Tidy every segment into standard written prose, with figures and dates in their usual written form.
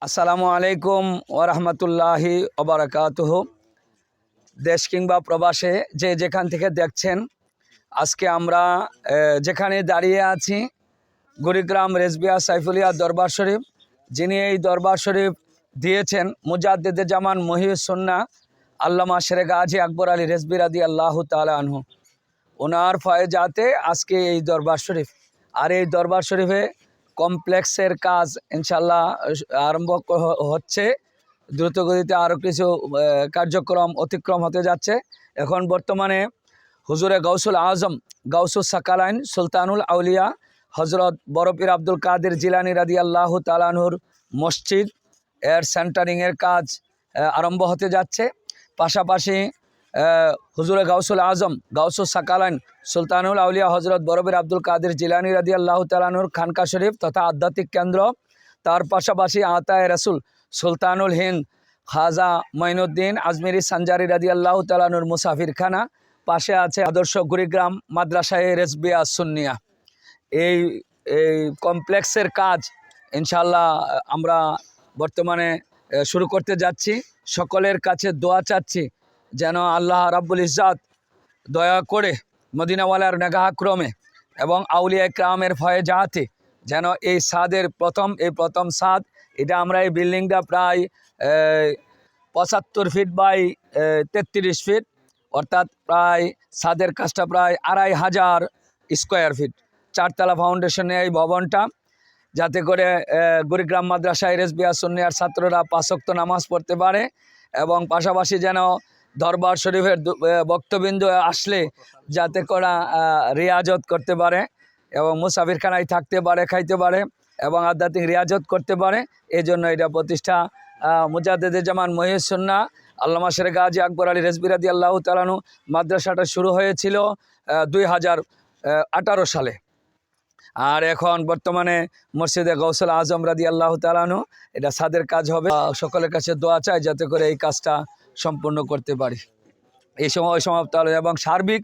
আসসালামু আলাইকুম ওরহমতুল্লাহি ওবারাকাতুহু। দেশ কিংবা প্রবাসে যে যেখান থেকে দেখছেন, আজকে আমরা যেখানে দাঁড়িয়ে আছি কুড়িগ্রাম রেজবিয়া সাইফুলিয়া দরবার শরীফ, যিনি এই দরবার শরীফ দিয়েছেন মুজাদ্দিদে জামান মহিউস সুন্নাহ আল্লামা শেরে গাজী আকবর আলী রেজবি রাদিয়াল্লাহু তাআলা আনহু, ওনার ফয়েজাতে আজকে এই দরবার শরীফ। আর এই দরবার শরীফে কমপ্লেক্সের কাজ ইনশাল্লাহ আরম্ভ হচ্ছে। দ্রুতগতিতে আরও কিছু কার্যক্রম অতিক্রম হতে যাচ্ছে। এখন বর্তমানে হুজুরে গৌসুল আজম গাউসুস সাকালাইন সুলতানুল আউলিয়া হজরত বড়পীর আব্দুল কাদের জিলানী রাদিয়াল্লাহু তাআলা আনহুর মসজিদ এর সেন্টারিংয়ের কাজ আরম্ভ হতে যাচ্ছে। পাশাপাশি হুজুরে গাউসুল আজম গাউসুস সাকালাইন সুলতানুল আউলিয়া হজরত বড়পীর আব্দুল কাদের জিলানী রাদিয়াল্লাহু তাআলা আনহুর খানকা শরীফ তথা আধ্যাত্মিক কেন্দ্র, তার পাশাপাশি আতায়ে রাসূল সুলতানুল হিন্দ খাজা মঈনুদ্দিন আজমিরি সানজারি রাদিয়াল্লাহু তাআলা আনহুর মুসাফিরখানা, পাশে আছে আদর্শ কুড়িগ্রাম মাদ্রাসায়ে রেজবিয়া সুন্নিয়া। এই কমপ্লেক্সের কাজ ইনশাল্লাহ আমরা বর্তমানে শুরু করতে যাচ্ছি। সকলের কাছে দোয়া চাচ্ছি যেন আল্লাহ রাব্বুল ইজ্জাত দয়া করে মদিনাওয়ালার নেগাহক্রমে এবং আউলিয়া ইকরামের ফয়েজাতে যেন এই সাদের প্রথম সাদ, এটা আমরা এই বিল্ডিংটা প্রায় 75 ফিট বাই 33 ফিট, অর্থাৎ প্রায় সাদের কাজটা প্রায় 2500 স্কোয়ার ফিট, 4 তলা ফাউন্ডেশনে এই ভবনটা, যাতে করে কুড়িগ্রাম মাদ্রাসায়ে রেজবিয়া সুন্নিয়ার ছাত্ররা 5 ওয়াক্ত নামাজ পড়তে পারে এবং পাশাপাশি যেন দরবার শরীফের বক্তবিন্দু আসলে যাতে করা রিয়াজত করতে পারে এবং মুসাফিরখানায় থাকতে পারে, খাইতে পারে এবং আধ্যাত্মিক রিয়াজত করতে পারে। এই জন্য এটা প্রতিষ্ঠা মুজাদ্দিদে জামান মহিউস সুন্নাহ আল্লামা শেরে গাজী আকবর আলী রেজবি রাদিয়াল্লাহু তাআলা আনহু। মাদ্রাসাটা শুরু হয়েছিল 2018 সালে। আর এখন বর্তমানে মসজিদে গৌসুল আজম রাদিয়াল্লাহু তাআলা আনহু, এটা সাদের কাজ হবে। সকলের কাছে দোয়া চাই যাতে করে এই কাজটা সম্পূর্ণ করতে পারি। এই সময় সমাপ্ত হলো এবং সার্বিক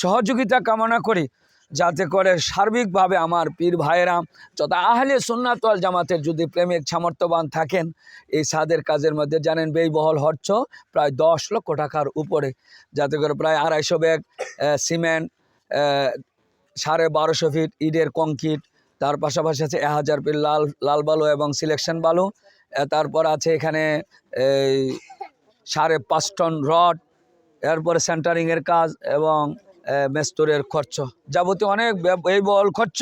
সহযোগিতা কামনা করি যাতে করে সার্বিকভাবে আমার পীর ভাইয়েরা যথা আহলে সুন্নাত ওয়াল জামাতের যদি প্রেমিক সামর্থ্যবান থাকেন, এই সাদের কাজের মধ্যে জানেন ব্যয়বহুল খরচ প্রায় 10 লক্ষ টাকার উপরে, যাতে করে প্রায় 250 ব্যাগ সিমেন্ট, 1250 ফিট ইটের কংক্রিট, তার পাশাপাশি আছে 1000 ফিট লাল বালু এবং সিলেকশন বালু, তারপর আছে এখানে 5.5 টন রড, এরপরে সেন্টারিংয়ের কাজ এবং মেস্তরের খরচ, যাবতীয় অনেক ব্যয়বহুল খরচ।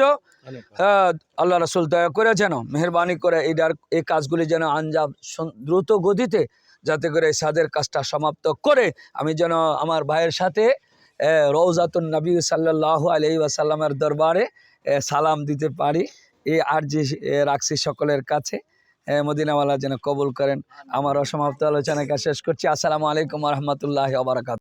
আল্লাহ রাসূল দয়া করে যেন মেহরবানি করে এই কাজগুলি যেন আঞ্জাম দ্রুত গতিতে, যাতে করে এই সাদের কাজটা সমাপ্ত করে আমি যেন আমার ভাইয়ের সাথে রওজাতুন নবী সাল্লাল্লাহু আলাইহি ওয়াসাল্লামের দরবারে সালাম দিতে পারি। এই আরজি রাখছি সকলের কাছে, মদিনাওয়ালা যেন কবুল করেন। আমার অসমাপ্ত আলোচনাকে শেষ করছি। আসসালামু আলাইকুম ওয়া রাহমাতুল্লাহি ওয়া বারাকাতুহু।